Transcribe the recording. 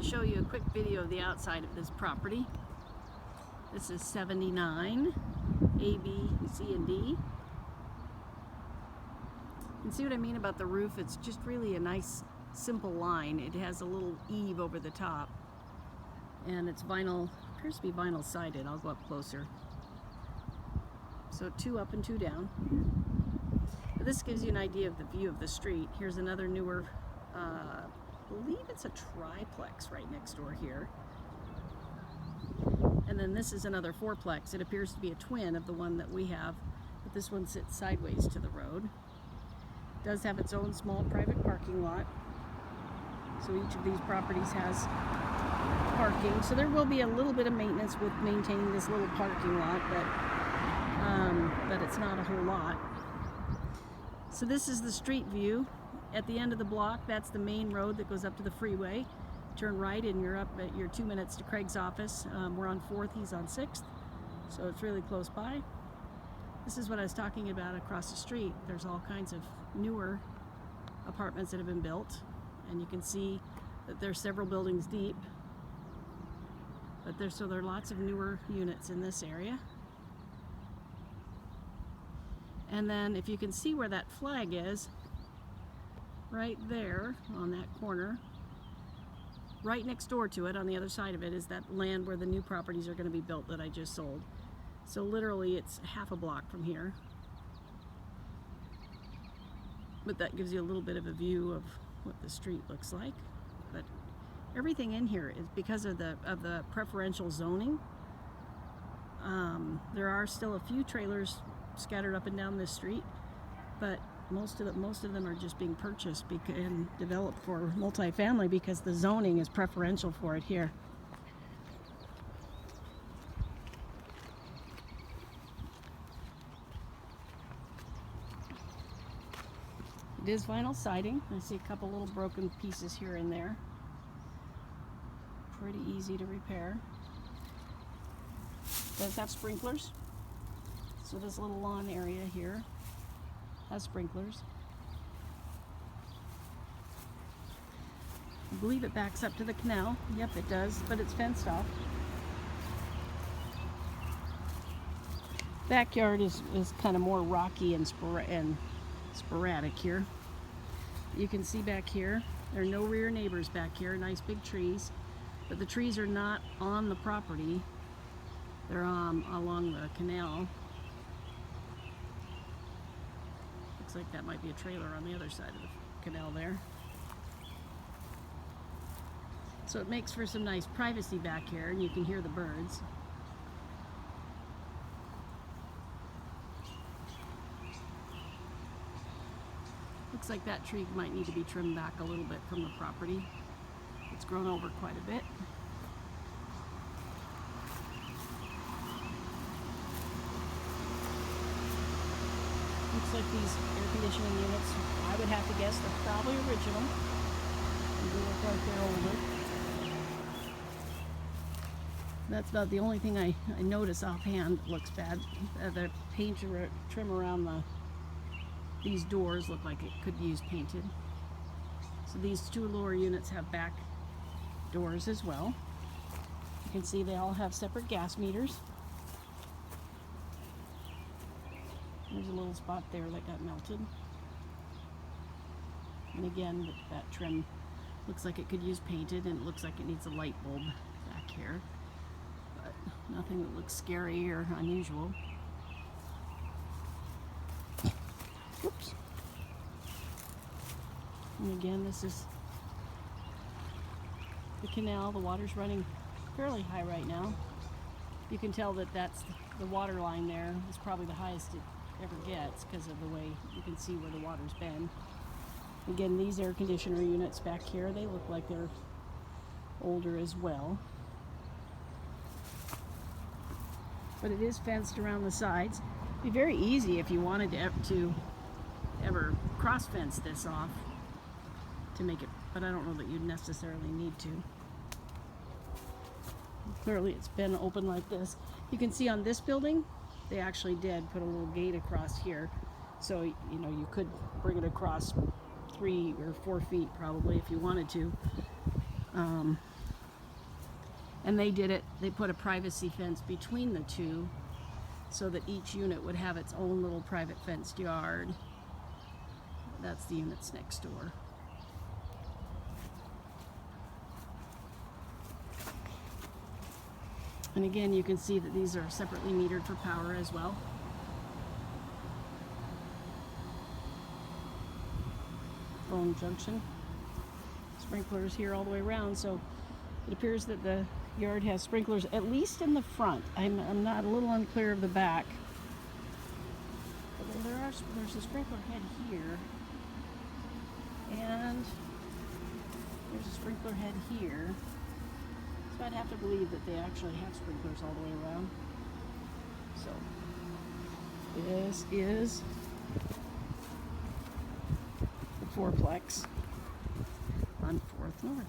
show you a quick video of the outside of this property. This is 79 A, B, C, and D. You can see what I mean about the roof. It's just really a nice simple line. It has a little eave over the top, and it's vinyl, appears to be vinyl sided. I'll go up closer. So 2 up and 2 down. This gives you an idea of the view of the street. Here's another newer, I believe it's a triplex right next door here. And then this is another 4-plex. It appears to be a twin of the one that we have, but this one sits sideways to the road. It does have its own small private parking lot. So each of these properties has parking. So there will be a little bit of maintenance with maintaining this little parking lot, but it's not a whole lot. So this is the street view. At the end of the block, that's the main road that goes up to the freeway. Turn right and you're up at your 2 minutes to Craig's office. We're on 4th, he's on 6th, so it's really close by. This is what I was talking about across the street. There's all kinds of newer apartments that have been built, and you can see that there's several buildings deep, but there are lots of newer units in this area. And then if you can see where that flag is, right there on that corner, right next door to it, on the other side of it, is that land where the new properties are going to be built that I just sold. So literally it's half a block from here. But that gives you a little bit of a view of what the street looks like. But everything in here is because of the preferential zoning. There are still a few trailers scattered up and down this street, but most of them are just being purchased and developed for multifamily because the zoning is preferential for it here. It is vinyl siding. I see a couple little broken pieces here and there. Pretty easy to repair. It does have sprinklers. So this little lawn area here has sprinklers. I believe it backs up to the canal. Yep, it does, but it's fenced off. Backyard is kind of more rocky and sporadic here. You can see back here, there are no rear neighbors back here, nice big trees, but the trees are not on the property. They're along the canal. Looks like that might be a trailer on the other side of the canal there. So it makes for some nice privacy back here, and you can hear the birds. Looks like that tree might need to be trimmed back a little bit from the property. It's grown over quite a bit. Looks like these air conditioning units, I would have to guess they're probably original. They look like they're older. That's about the only thing I notice offhand that looks bad. The paint trim around these doors look like it could be used painted. So these 2 lower units have back doors as well. You can see they all have separate gas meters. There's a little spot there that got melted. And again, that trim looks like it could use painted, and it looks like it needs a light bulb back here. But nothing that looks scary or unusual. Whoops. And again, this is the canal. The water's running fairly high right now. You can tell that that's the water line there is probably the highest it ever gets because of the way you can see where the water's been. Again, these air conditioner units back here, they look like they're older as well. But it is fenced around the sides. It'd be very easy if you wanted to ever cross fence this off to make it, but I don't know that you'd necessarily need to. Clearly it's been open like this. You can see on this building, they actually did put a little gate across here. So, you know, you could bring it across 3 or 4 feet probably if you wanted to. And they did it, they put a privacy fence between the two so that each unit would have its own little private fenced yard. That's the units next door. And again, you can see that these are separately metered for power as well. Phone junction. Sprinklers here all the way around, so it appears that the yard has sprinklers at least in the front. I'm not a little unclear of the back. But then there's a sprinkler head here. And there's a sprinkler head here. So I'd have to believe that they actually have sprinklers all the way around. So this is the fourplex on 4th North.